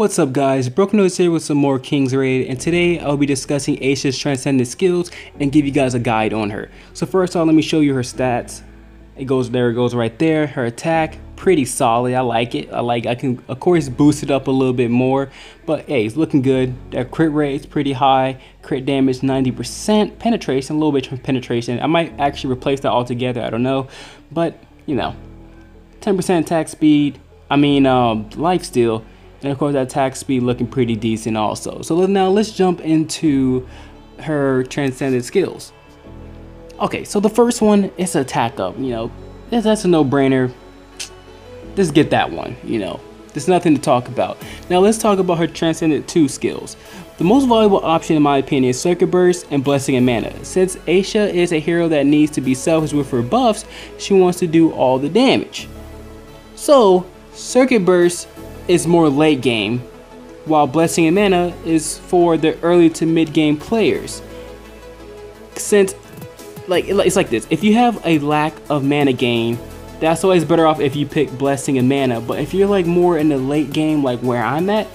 What's up guys, Broken Nose here with some more King's Raid, and today I'll be discussing AISHA's Transcending skills and give you guys a guide on her. So first off, let me show you her stats. It goes right there. Her attack, pretty solid. I like it. I can of course boost it up a little bit more, but hey, it's looking good. That crit rate is pretty high. Crit damage 90%, penetration, a little bit of penetration. I might actually replace that altogether, I don't know. But you know, 10% attack speed, life steal. And of course that attack speed looking pretty decent also. So now let's jump into her transcendent skills. Okay, so the first one is attack up. That's a no-brainer. Just get that one, There's nothing to talk about. Now let's talk about her transcendent 2 skills. The most valuable option in my opinion is Circuit Burst and Blessing and Mana. Since AISHA is a hero that needs to be selfish with her buffs, she wants to do all the damage. So Circuit Burst is more late game, while Blessing and Mana is for the early to mid game players. Since it's like this, if you have a lack of mana gain, that's always better off if you pick Blessing and Mana. But if you're like more in the late game, like where I'm at,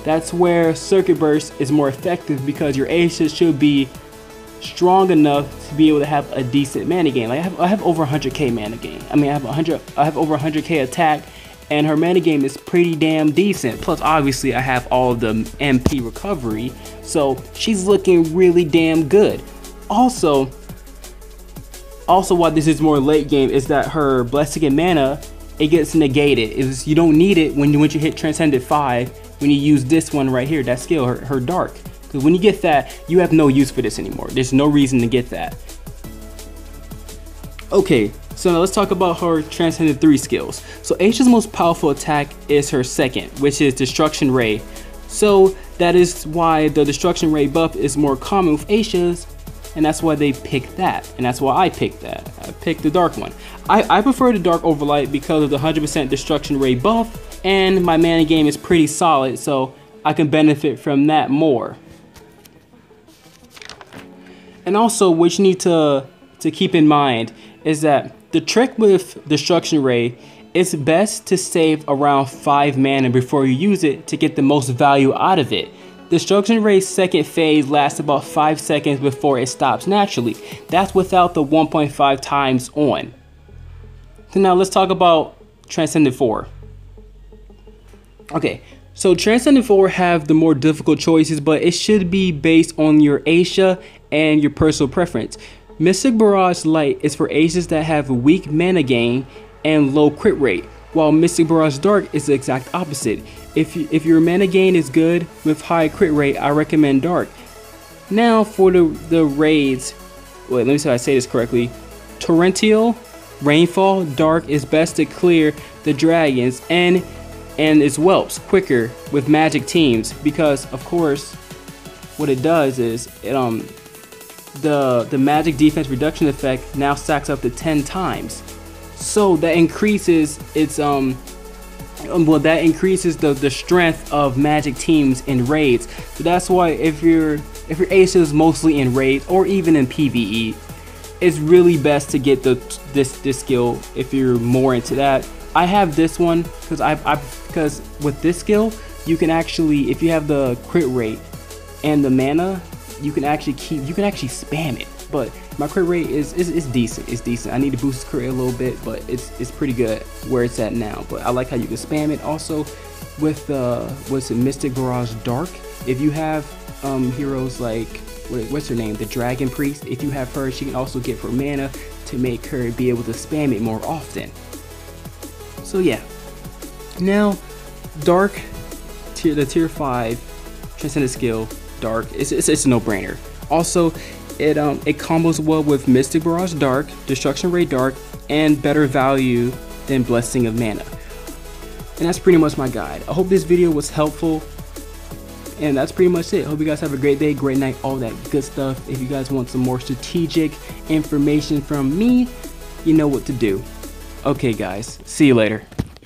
that's where Circuit Burst is more effective, because your AISHA should be strong enough to be able to have a decent mana gain. Like I have over 100k mana gain. I have over 100k attack, and her mana game is pretty damn decent. Plus obviously I have all of the MP recovery, so she's looking really damn good. Also why this is more late game is that her Blessing and Mana, it gets negated. You don't need it when you hit Transcendent 5, when you use this one right here, that skill, her Dark. Because when you get that, you have no use for this anymore. There's no reason to get that. Okay, so now let's talk about her Transcendent 3 skills. So AISHA's most powerful attack is her second, which is Destruction Ray. So that is why the Destruction Ray buff is more common with AISHA's, and that's why they picked that, and that's why I picked that. I picked the Dark one. I prefer the Dark over Light because of the 100% Destruction Ray buff, and my mana game is pretty solid, so I can benefit from that more. And also, what you need to keep in mind is that the trick with Destruction Ray, it's best to save around 5 mana before you use it to get the most value out of it. Destruction Ray's second phase lasts about 5 seconds before it stops naturally. That's without the 1.5 times on. So now let's talk about Transcendent 4. Okay, so Transcendent 4 have the more difficult choices, but it should be based on your AISHA and your personal preference. Mystic Barrage Light is for AISHAs that have weak mana gain and low crit rate, while Mystic Barrage Dark is the exact opposite. If your mana gain is good with high crit rate, I recommend Dark. Now for the raids, wait, let me see if I say this correctly. Torrential, Rainfall, Dark is best to clear the dragons and its whelps quicker with magic teams, because of course what it does is the magic defense reduction effect now stacks up to 10 times. So that increases its that increases the strength of magic teams in raids. So that's why if your AISHA is mostly in raids or even in PvE, it's really best to get this skill if you're more into that. I have this one because with this skill you can actually, if you have the crit rate and the mana, you can actually spam it. But my crit rate is decent. It's decent. I need to boost the crit rate a little bit, but it's pretty good where it's at now. But I like how you can spam it. Also, with Mystic Barrage Dark, if you have heroes like what's her name, the Dragon Priest, if you have her, she can also get for mana to make her be able to spam it more often. So yeah. Now, Dark, the tier 5 Transcendent skill, Dark, it's a no-brainer. Also, it combos well with Mystic Barrage Dark, Destruction Ray Dark, and better value than Blessing of Mana. And that's pretty much my guide. I hope this video was helpful, and that's pretty much it. Hope you guys have a great day, great night, all that good stuff. If you guys want some more strategic information from me, you know what to do. Okay guys, see you later.